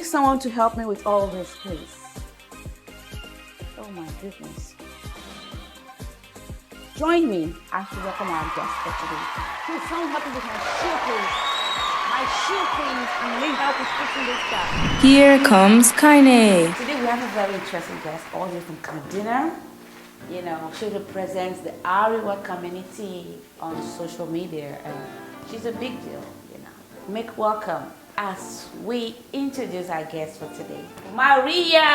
need someone to help me with all this, please. Oh my goodness. Join me as we welcome our guest for today. Please, someone help me with my shoe, please. My shoe, please. And need help with fixing this stuff. Here comes Kaine. Today we have a very interesting guest, all the way from Kranda. You know, she represents the Ariwa community on social media, and she's a big deal, you know. Make welcome as we introduce our guest for today, Maria.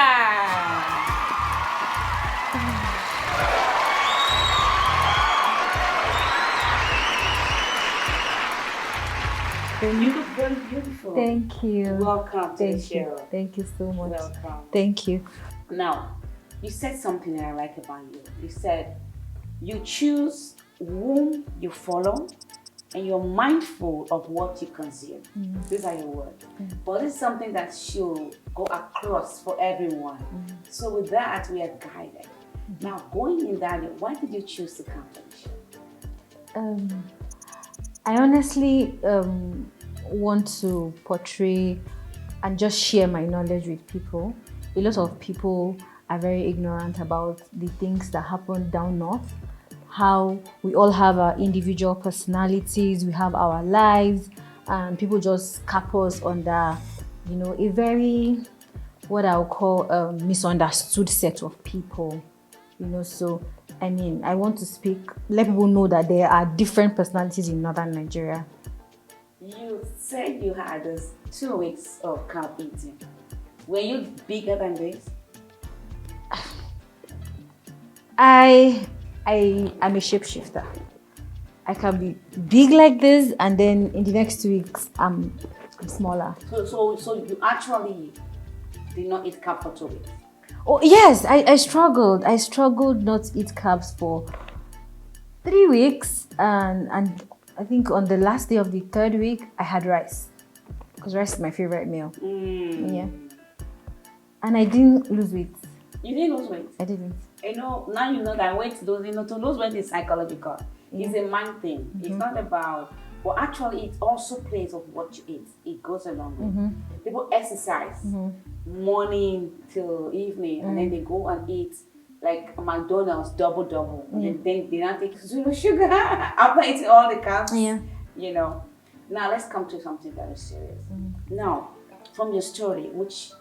You look very beautiful. Thank you. Welcome to the show. Thank you so much. Welcome. Thank you. Now, you said something that I like about you. You said you choose whom you follow and you're mindful of what you consume. These are your words. But it's something that should go across for everyone. So with that, we are guided. Now, going in that, why did you choose to come to the show? I honestly want to portray and just share my knowledge with people. A lot of people are very ignorant about the things that happen down north, how we all have our individual personalities, we have our lives, and people just cap us under, you know, a very, what I'll call a misunderstood set of people, you know. So I mean, I want to let people know that there are different personalities in northern Nigeria. You said you had this 2 weeks of carb eating. Were you bigger than this? I'm a shapeshifter. I can be big like this, and then in the next 2 weeks, I'm smaller. So you actually did not eat carb for 2 weeks? Oh yes, I struggled. I struggled not to eat carbs for 3 weeks, and I think on the last day of the 3rd week, I had rice, because rice is my favorite meal. Yeah, and I didn't lose weight. You didn't lose weight? I didn't. You know, now you know that weight losing, you know, to lose weight is psychological. It's a mind thing. It's not about, but actually it also plays of what you eat. It goes along with. People exercise morning till evening, and then they go and eat like McDonald's double, and then they don't take zero sugar after eating all the carbs. Yeah. You know. Now let's come to something very serious. Now, from your story, which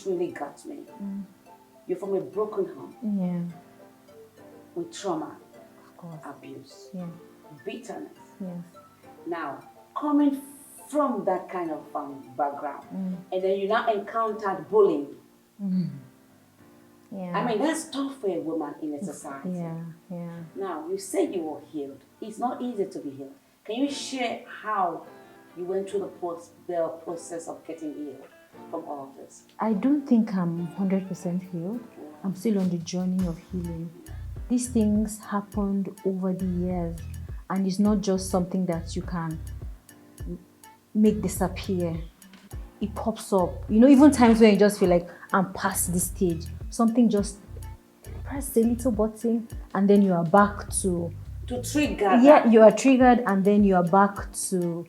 really got me. You're from a broken home. Yeah. With trauma, of course, abuse, bitterness. Yes. Now, coming from that kind of background, and then you now encountered bullying. Yeah. I mean, that's tough for a woman in a society. Yeah. Now, you said you were healed. It's not easy to be healed. Can you share how you went through the process of getting healed from all of this? I don't think I'm 100% healed. I'm still on the journey of healing. These things happened over the years, and it's not just something that you can make disappear. It pops up. You know, even times when you just feel like I'm past this stage, something just press a little button, and then you are back to trigger. Yeah, you are triggered, and then you are back to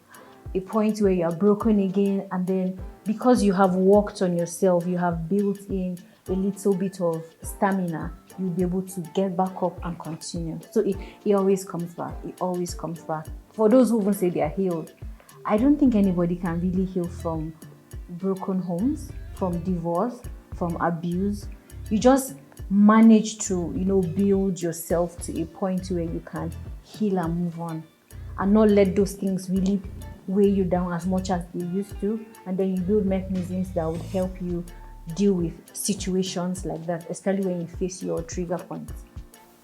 a point where you are broken again, and then because you have worked on yourself, you have built in a little bit of stamina, you'll be able to get back up and continue. So it always comes back. It always comes back. For those who even say they are healed, I don't think anybody can really heal from broken homes, from divorce, from abuse. You just manage to, you know, build yourself to a point where you can heal and move on, and not let those things really weigh you down as much as they used to, and then you build mechanisms that would help you deal with situations like that, especially when you face your trigger points.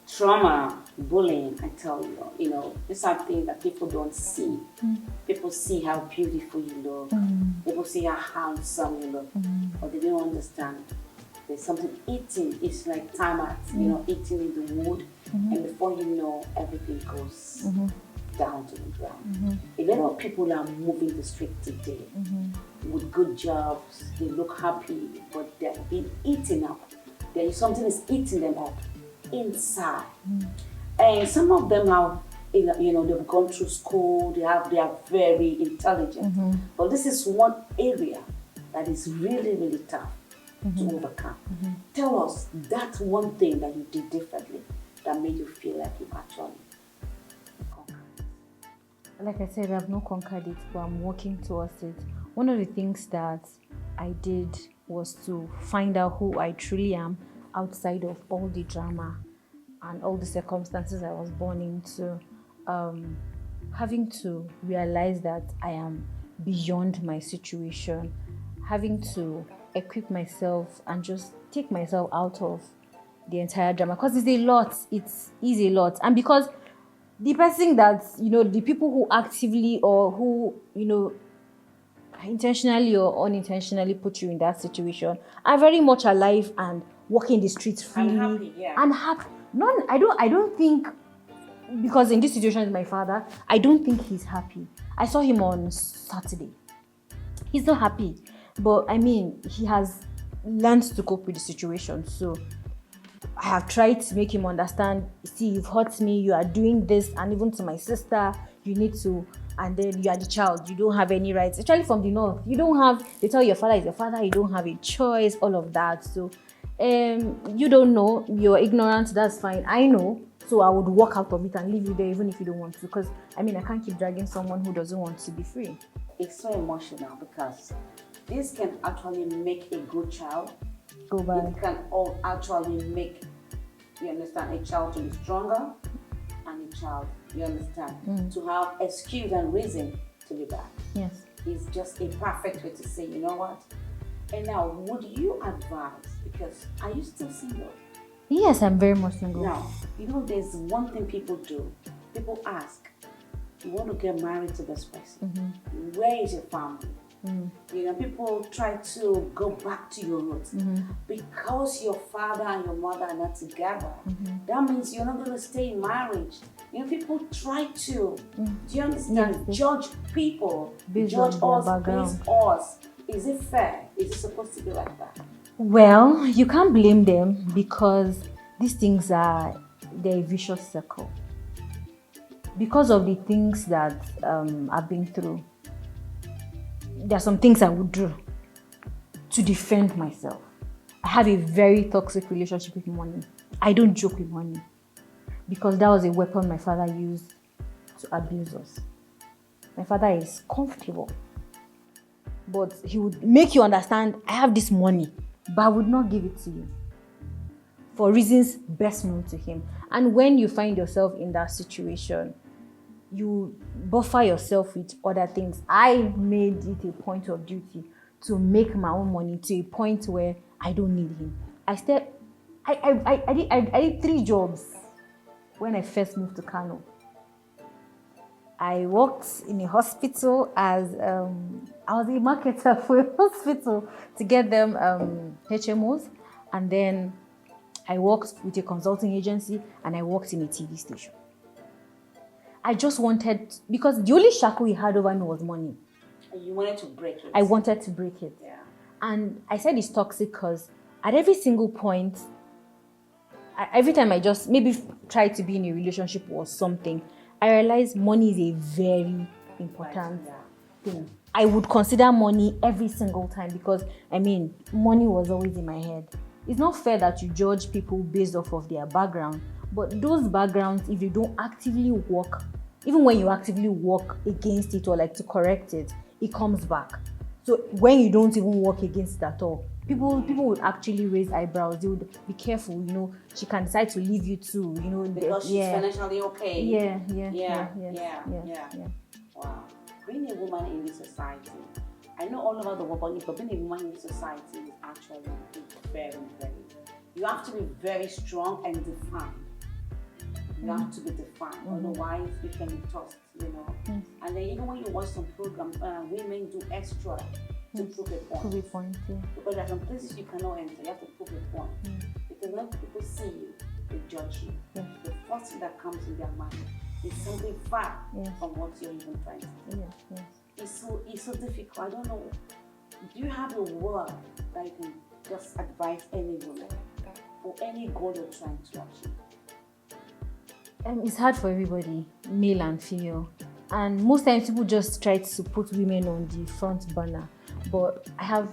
Trauma, bullying, I tell you, you know, these are things that people don't see. People see how beautiful you look. People see how handsome you look, but they don't understand. There's something eating. It's like termites, you know, eating in the wood, and before you know, everything goes down to the ground. A lot of people are moving the street today with good jobs. They look happy, but they're being eaten up. There is something is eating them up inside. And some of them have, you know, they've gone through school. They are very intelligent. But this is one area that is really, really tough to overcome. Tell us that one thing that you did differently that made you feel like you actually conquered it. Like I said, I've not conquered it, but I'm working towards it. One of the things that I did was to find out who I truly am outside of all the drama and all the circumstances I was born into. Having to realize that I am beyond my situation, having to equip myself and just take myself out of the entire drama, because it's a lot. It is a lot. And because the person that, the people who actively or who, intentionally or unintentionally put you in that situation are very much alive and walking the streets freely and happy, yeah. and happy. I don't think, because in this situation with my father, I don't think he's happy. I saw him on Saturday. He's not happy, but I mean, he has learned to cope with the situation. So I have tried to make him understand, see, you've hurt me, you are doing this, and even to my sister, you need to, and then you are the child, you don't have any rights. Especially from the north, they tell your father is your father, you don't have a choice, all of that. So you don't know, you're ignorant, that's fine. I know, so I would walk out of it and leave you there even if you don't want to, because I can't keep dragging someone who doesn't want to be free. It's so emotional because this can actually make a good child go bad. It can all actually make, you understand, a child to be stronger and a child, you understand, to have excuse and reason to be bad. Yes. It's just a perfect way to say, you know what? And now, would you advise, because are you still single? Yes, I'm very much single. Now, there's one thing people do. People ask, you want to get married to this person. Where is your family? People try to go back to your roots. Because your father and your mother are not together, that means you're not going to stay in marriage. People try to, do you understand? Yes. Judge people, based judge on us, their background. based us. Is it fair? Is it supposed to be like that? Well, you can't blame them, because these things they're a vicious circle. Because of the things that I've been through, there are some things I would do to defend myself. I have a very toxic relationship with money. I don't joke with money, because that was a weapon my father used to abuse us. My father is comfortable, but he would make you understand, I have this money, but I would not give it to you for reasons best known to him. And when you find yourself in that situation, you buffer yourself with other things. I made it a point of duty to make my own money to a point where I don't need him. I did 3 jobs when I first moved to Kano. I worked in a hospital as I was a marketer for a hospital to get them HMOs, and then I worked with a consulting agency, and I worked in a TV station. I just wanted, because the only shackle he had over me was money. And you wanted to break it. I wanted to break it. Yeah. And I said it's toxic because at every single point, every time I just maybe try to be in a relationship or something, I realized money is a very important thing. I would consider money every single time, because money was always in my head. It's not fair that you judge people based off of their background, but those backgrounds, if you don't actively work, even when you actively work against it or like to correct it, it comes back. So when you don't even work against it at all, people would actually raise eyebrows. They would be careful, she can decide to leave you too, because she's financially okay. Yeah. Wow. Being a woman in this society, I know all over the world, but being a woman in this society is actually very, very. You have to be very strong and defined. You have to be defined, otherwise you can be tossed, And then even when you watch some programs, women do extra to prove a point. Prove a point, yeah. Because there are some places you cannot enter, you have to prove a point. Because when people see you, they judge you. The first thing that comes in their mind is something far from what you're even trying to do. It's so difficult. I don't know. Do you have a word that you can just advise any woman for any goal you're trying to achieve? It's hard for everybody, male and female. And most times people just try to put women on the front burner. But I have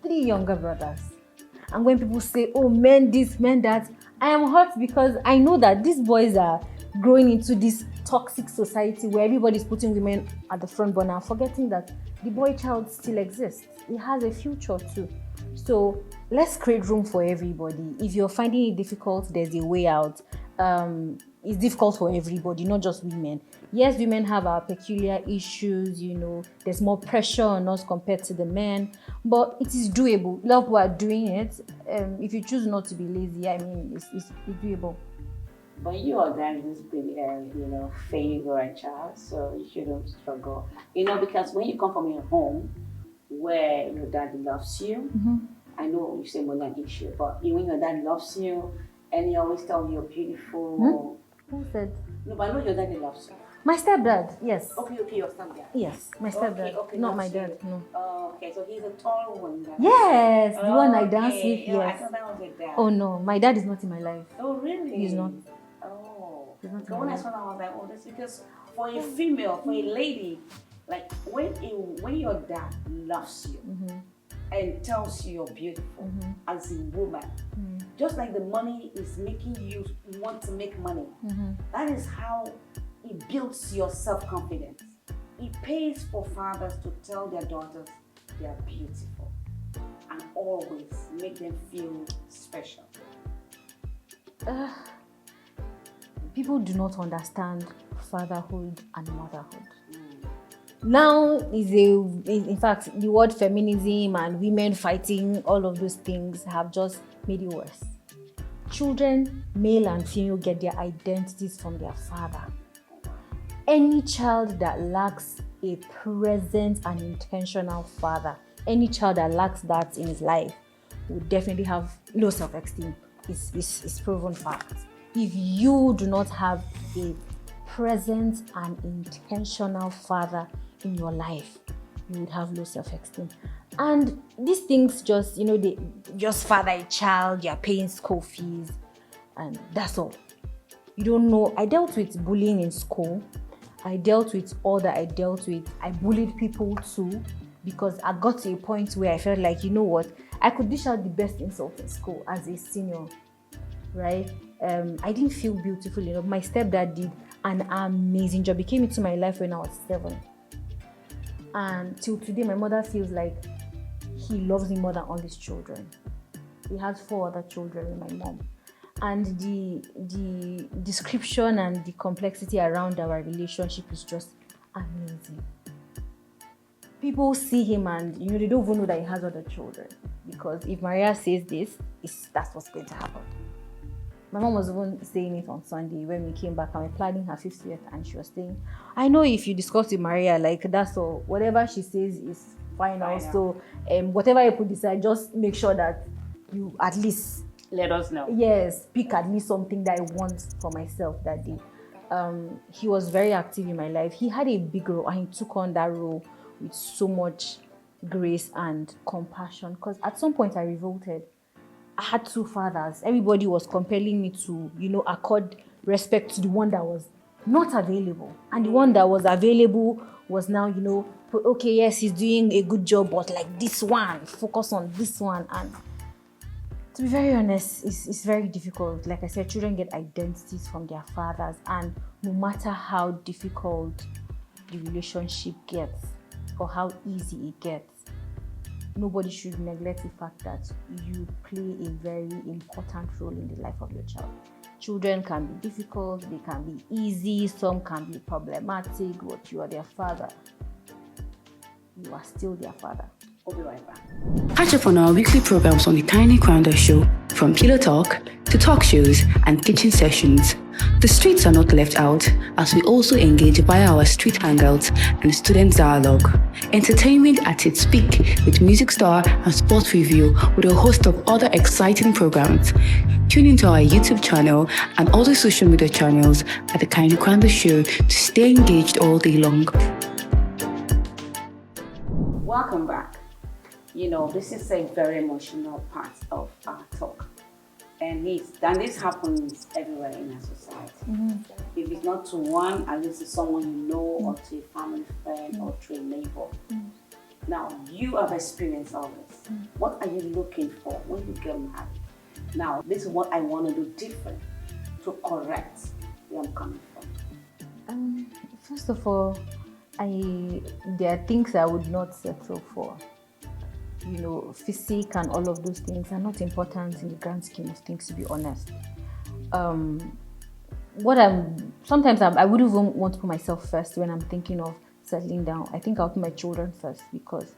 3 younger brothers. And when people say, oh, men this, men that, I am hurt because I know that these boys are growing into this toxic society where everybody's putting women at the front burner, forgetting that the boy child still exists. He has a future too. So let's create room for everybody. If you're finding it difficult, there's a way out. It's difficult for everybody, not just women. Yes, women have our peculiar issues, there's more pressure on us compared to the men, but it is doable. A lot of people are doing it. If you choose not to be lazy, it's doable. But you are then this big, favorite child, so you shouldn't struggle. Because when you come from a home where your dad loves you, I know you say more than issue, but when your dad loves you and he always tells you you're beautiful. Who said? No, but I know your dad loves you. My stepdad, yes. Okay, your stepdad. Yes, my stepdad. Okay, not my dad, you. no. Okay, so he's a tall one. Yes, the one I dance with, Yeah, yes. I thought that was your dad. Oh no, my dad is not in my life. Oh, really? He's not. Oh. He's not So when I saw that, I was like, oh, that's because for a female, for a lady, like when your dad loves you and tells you you're beautiful as a woman, just like the money is making you want to make money, that is how it builds your self-confidence. It pays for fathers to tell their daughters they are beautiful and always make them feel special. People do not understand fatherhood and motherhood. Now in fact, the word feminism and women fighting, all of those things have just made it worse. Children, male and female, get their identities from their father. Any child that lacks a present and intentional father, any child that lacks that in his life will definitely have low self-esteem. It's proven fact. If you do not have a present and intentional father in your life, you would have low self-esteem. And these things just, they just father a child, you're paying school fees, and that's all. You don't know. I dealt with bullying in school. I dealt with all that I dealt with. I bullied people too, because I got to a point where I felt like, I could dish out the best insult in school as a senior, right? I didn't feel beautiful enough. My stepdad did an amazing job. He came into my life when I was 7. And till today, my mother feels like he loves me more than all his children. He has 4 other children with my mom. And the description and the complexity around our relationship is just amazing. People see him and they don't even know that he has other children, because if Maria says this, that's what's going to happen. My mom was even saying it on Sunday when we came back and we're planning her 50th, and she was saying, I know if you discuss with Maria, that's all, whatever she says is final. So whatever you put decide, just make sure that you at least let us know. Yes, pick at least something that I want for myself that day. He was very active in my life. He had a big role and he took on that role with so much grace and compassion, because at some point I revolted. I had 2 fathers. Everybody was compelling me to, accord respect to the one that was not available. And the one that was available was now, okay, yes, he's doing a good job, but like this one, focus on this one. And to be very honest, it's very difficult. Like I said, children get identities from their fathers, and no matter how difficult the relationship gets or how easy it gets, nobody should neglect the fact that you play a very important role in the life of your child. Children can be difficult, they can be easy, some can be problematic, but you are their father. You are still their father. We'll be right back. Catch up on our weekly programs on the Kranda show, from pillow talk to talk shows and kitchen sessions. The streets are not left out, as we also engage via our street hangouts and student dialogue. Entertainment at its peak with music star and sports review with a host of other exciting programs. Tune into our YouTube channel and other social media channels at the Kranda show to stay engaged all day long. Welcome back. This is a very emotional part of our talk. And this happens everywhere in our society. If it's not to one, at least to someone you know, or to a family friend, or to a neighbor. Now, you have experienced all this. What are you looking for when you get married? Now, this is what I want to do different to correct where I'm coming from. First of all, there are things I would not settle for. Physique and all of those things are not important in the grand scheme of things, to be honest. Sometimes I wouldn't even want to put myself first when I'm thinking of settling down. I think I'll put my children first, because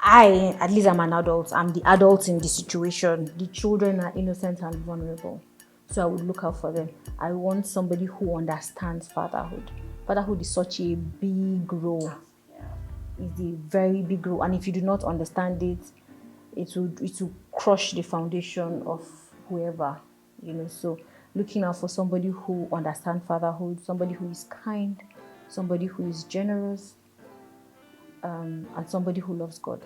at least I'm an adult. I'm the adult in the situation. The children are innocent and vulnerable. So I would look out for them. I want somebody who understands fatherhood. Fatherhood is such a big role. It's a very big role. And if you do not understand it, it will crush the foundation of whoever, So looking out for somebody who understands fatherhood, somebody who is kind, somebody who is generous, and somebody who loves God.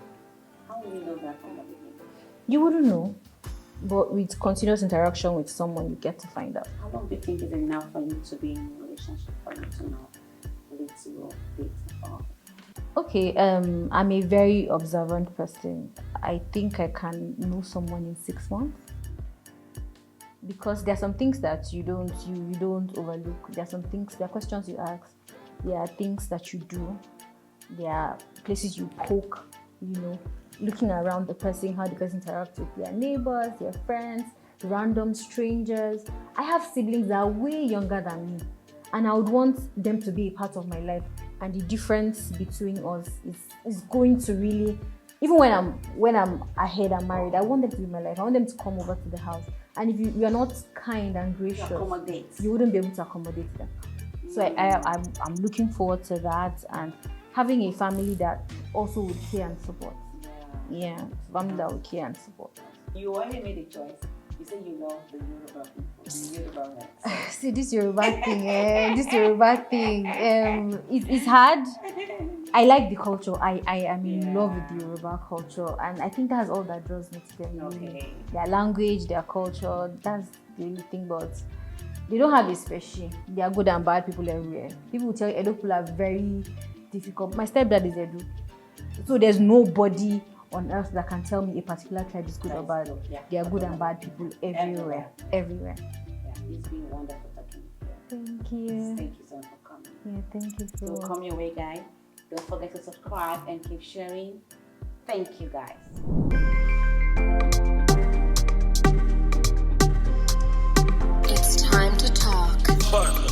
How will you know that from the beginning? You wouldn't know, but with continuous interaction with someone, you get to find out. How long do you think is enough for you to be in a relationship, for you to know little bit of? Okay, I'm a very observant person. I think I can know someone in 6 months, because there are some things that you don't overlook. There are questions you ask. There are things that you do. There are places you poke. Looking around the person, how the person interacts with their neighbors, their friends, random strangers. I have siblings that are way younger than me, and I would want them to be a part of my life. And the difference between us is going to really, even when I'm ahead, I'm married, I want them to be in my life. I want them to come over to the house. And if you are not kind and gracious, you wouldn't be able to accommodate them. So I'm looking forward to that, and having a family that also would care and support. Yeah, family that would care and support. You already made a choice. You say you love the Yoruba people, the Yoruba rights. See, this Yoruba thing, it's hard. I like the culture. I am in love with the Yoruba culture, and I think that's all that draws me to them. Okay. Their language, their culture, that's the only thing. But they don't have a special. There are good and bad people everywhere. People will tell you Edo people are very difficult. My stepdad is Edo, so there's nobody on earth that can tell me a particular tribe is good or bad. Yeah. There are good and bad people everywhere. Yeah, it's been wonderful talking to you. Thank you. Thank you so much for coming. Yeah, thank you So come your way, guys. Don't forget to subscribe and keep sharing. Thank you, guys. It's time to talk.